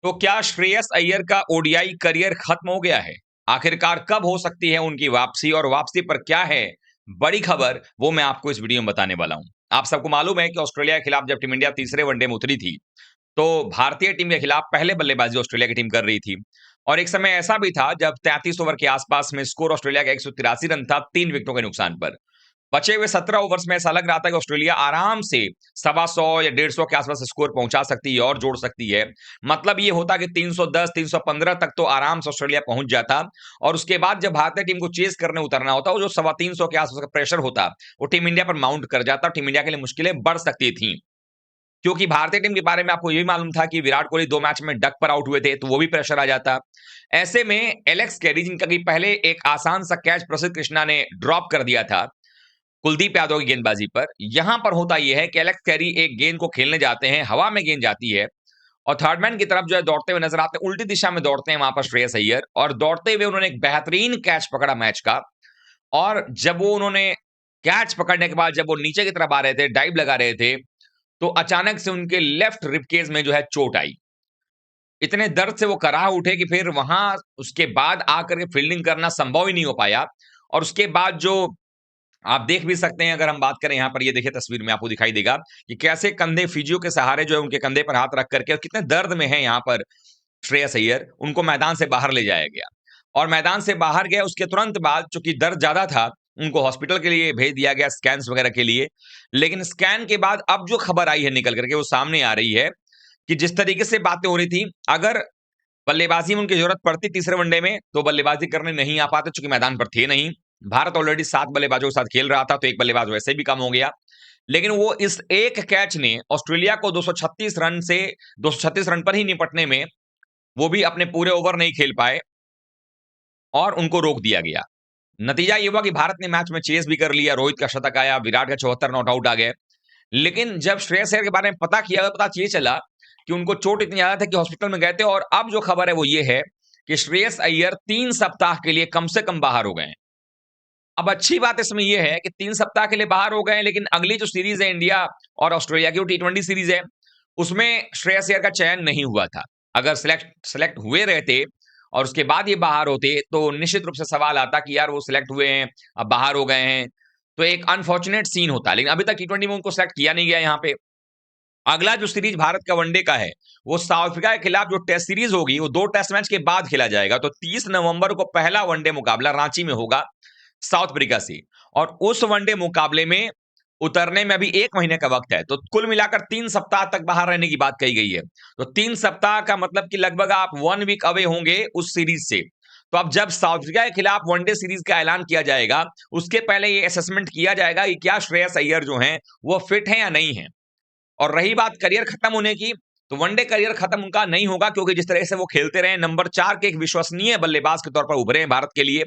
तो क्या श्रेयस अय्यर का ओडीआई करियर खत्म हो गया है? आखिरकार कब हो सकती है उनकी वापसी और वापसी पर क्या है बड़ी खबर, वो मैं आपको इस वीडियो में बताने वाला हूं। आप सबको मालूम है कि ऑस्ट्रेलिया के खिलाफ जब टीम इंडिया तीसरे वनडे में उतरी थी, तो भारतीय टीम के खिलाफ पहले बल्लेबाजी ऑस्ट्रेलिया की टीम कर रही थी। और एक समय ऐसा भी था जब 33 ओवर के आसपास में स्कोर ऑस्ट्रेलिया का 183 रन था 3 विकेटों के नुकसान पर। बचे हुए 17 ओवर्स में ऐसा लग रहा था कि ऑस्ट्रेलिया आराम से 125 या 150 के आसपास स्कोर पहुंचा सकती है और जोड़ सकती है। मतलब ये होता कि 310 315 तक तो आराम से ऑस्ट्रेलिया पहुंच जाता। और उसके बाद जब भारतीय टीम को चेस करने उतरना होता, वो जो 325 के आसपास का प्रेशर होता, वो टीम इंडिया पर माउंट कर जाता। टीम इंडिया के लिए मुश्किलें बढ़ सकती थी, क्योंकि भारतीय टीम के बारे में आपको ये भी मालूम था कि विराट कोहली 2 मैच में डक पर आउट हुए थे, तो वो भी प्रेशर आ जाता। ऐसे में एलेक्स कैरी, जिनका कि पहले एक आसान सा कैच प्रसिद्ध कृष्णा ने ड्रॉप कर दिया था कुलदीप यादव की गेंदबाजी पर, यहां पर होता यह है कि एलेक्स कैरी एक गेंद को खेलने जाते हैं, हवा में गेंद जाती है और थर्डमैन की तरफ जो है दौड़ते हुए नजर आते हैं, उल्टी दिशा में दौड़ते हैं वहां पर श्रेयस अय्यर, और दौड़ते हुए उन्होंने एक बेहतरीन कैच पकड़ा मैच का। और जब वो उन्होंने कैच पकड़ने के बाद जब वो नीचे की तरफ आ रहे थे, डाइव लगा रहे थे, तो अचानक से उनके लेफ्ट रिबकेज में जो है चोट आई। इतने दर्द से वो कराह उठे कि फिर वहां उसके बाद आकर के फील्डिंग करना संभव ही नहीं हो पाया। और उसके बाद जो आप देख भी सकते हैं, अगर हम बात करें, यहाँ पर ये देखिए तस्वीर में आपको दिखाई देगा कि कैसे कंधे फिजियो के सहारे जो है उनके कंधे पर हाथ रख करके, और कितने दर्द में है यहाँ पर श्रेयस अय्यर, उनको मैदान से बाहर ले जाया गया। और मैदान से बाहर गया उसके तुरंत बाद, चूंकि दर्द ज्यादा था, उनको हॉस्पिटल के लिए भेज दिया गया स्कैन्स वगैरह के लिए। लेकिन स्कैन के बाद अब जो खबर आई है निकल करके, वो सामने आ रही है कि जिस तरीके से बातें हो रही थी, अगर बल्लेबाजी में उनकी जरूरत पड़ती तीसरे वनडे में, तो बल्लेबाजी करने नहीं आ पाते, चूंकि मैदान पर थे नहीं। भारत ऑलरेडी 7 बल्लेबाजों के साथ खेल रहा था, तो एक बल्लेबाज वैसे भी कम हो गया। लेकिन वो इस एक कैच ने ऑस्ट्रेलिया को 236 रन पर ही निपटने में, वो भी अपने पूरे ओवर नहीं खेल पाए और उनको रोक दिया गया। नतीजा ये हुआ कि भारत ने मैच में चेस भी कर लिया, रोहित का शतक आया, विराट का 74 नॉट आउट आ गए। लेकिन जब श्रेयस अय्यर के बारे में पता किया, तो पता ये चला कि उनको चोट इतनी ज्यादा थी कि हॉस्पिटल में गए थे। और अब जो खबर है वो ये है कि श्रेयस अय्यर 3 सप्ताह के लिए कम से कम बाहर हो गए हैं। अब अच्छी बात इसमें यह है कि 3 सप्ताह के लिए बाहर हो गए हैं, लेकिन अगली जो सीरीज है इंडिया और ऑस्ट्रेलिया की, वो टी20 सीरीज है, उसमें श्रेयस अय्यर का चयन नहीं हुआ था। अगर सेलेक्ट हुए रहते और उसके बाद ये बाहर होते, तो निश्चित रूप से सवाल आता कि यार वो सिलेक्ट हुए हैं, अब बाहर हो गए हैं, तो एक अनफॉर्चुनेट सीन होता। लेकिन अभी तक टी20 में उनको सेलेक्ट किया नहीं गया यहाँ पे। अगला जो सीरीज भारत का वनडे का है, वो साउथ अफ्रीका के खिलाफ जो टेस्ट सीरीज होगी, वो 2 टेस्ट मैच के बाद खेला जाएगा। तो 30 नवंबर को पहला वनडे मुकाबला रांची में होगा साउथ अफ्रीका से। और उस वनडे मुकाबले में उतरने में अभी 1 महीने का वक्त है, तो कुल मिलाकर 3 सप्ताह तक बाहर रहने की बात कही गई है। तो 3 सप्ताह का मतलब कि लगभग आप 1 वीक अवे होंगे उस सीरीज से। तो अब जब साउथ अफ्रीका के खिलाफ वनडे सीरीज का ऐलान किया जाएगा, उसके पहले ये असेसमेंट किया जाएगा कि क्या श्रेयस अय्यर जो हैं वो फिट हैं या नहीं है। और रही बात करियर खत्म होने की, तो वनडे करियर खत्म उनका नहीं होगा, क्योंकि जिस तरह से वो खेलते रहे, नंबर 4 के एक विश्वसनीय बल्लेबाज के तौर पर उभरे हैं भारत के लिए,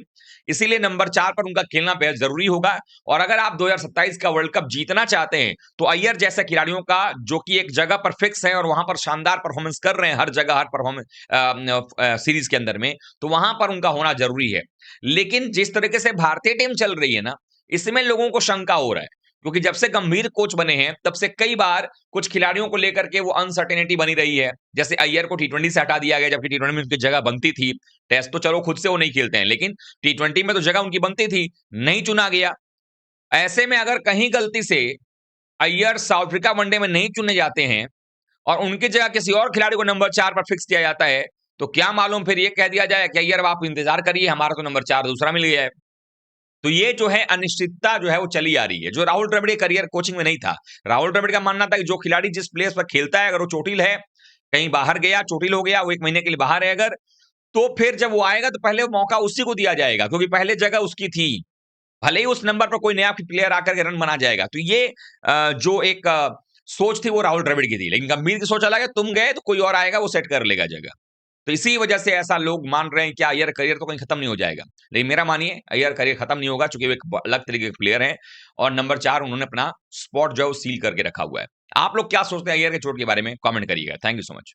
इसीलिए नंबर 4 पर उनका खेलना बेहद जरूरी होगा। और अगर आप 2027 का वर्ल्ड कप जीतना चाहते हैं, तो अय्यर जैसे खिलाड़ियों का, जो कि एक जगह पर फिक्स है और वहां पर शानदार परफॉर्मेंस कर रहे हैं हर जगह, हर परफॉर्मेंस सीरीज के अंदर में, तो वहां पर उनका होना जरूरी है। लेकिन जिस तरीके से भारतीय टीम चल रही है ना, इसमें लोगों को शंका हो रहा है, क्योंकि जब से गंभीर कोच बने हैं, तब से कई बार कुछ खिलाड़ियों को लेकर के वो अनसर्टेनिटी बनी रही है। जैसे अय्यर को टी20 से हटा दिया गया, जबकि टी20 में उनकी जगह बनती थी। टेस्ट तो चलो खुद से वो नहीं खेलते हैं, लेकिन टी20 में तो जगह उनकी बनती थी, नहीं चुना गया। ऐसे में अगर कहीं गलती से अय्यर साउथ अफ्रीका वनडे में नहीं चुने जाते हैं और उनकी जगह किसी और खिलाड़ी को नंबर 4 पर फिक्स किया जाता है, तो क्या मालूम फिर ये कह दिया जाए कि अय्यर अब आप इंतजार करिए, हमारा तो नंबर 4 दूसरा मिल गया है। तो ये जो है अनिश्चितता जो है वो चली आ रही है, जो राहुल द्रविड़ करियर कोचिंग में नहीं था। राहुल द्रविड़ का मानना था कि जो खिलाड़ी जिस प्लेस पर खेलता है, अगर वो चोटिल है, कहीं बाहर गया, चोटिल हो गया, वो 1 महीने के लिए बाहर है अगर, तो फिर जब वो आएगा तो पहले मौका उसी को दिया जाएगा, क्योंकि पहले जगह उसकी थी। भले ही उस नंबर पर कोई नया प्लेयर आकर के रन बना जाएगा। तो ये जो एक सोच थी वो राहुल द्रविड़ की थी, लेकिन गंभीर की सोच अलग है, तुम गए तो कोई और आएगा, वो सेट कर लेगा जगह। तो इसी वजह से ऐसा लोग मान रहे हैं कि अय्यर करियर तो कहीं खत्म नहीं हो जाएगा। लेकिन मेरा मानिए, अय्यर करियर खत्म नहीं होगा, चूंकि वो एक अलग तरीके के प्लेयर हैं और नंबर 4 उन्होंने अपना स्पॉट जो है वो सील करके रखा हुआ है। आप लोग क्या सोचते हैं अय्यर के चोट के बारे में? कमेंट करिएगा। Thank you so much.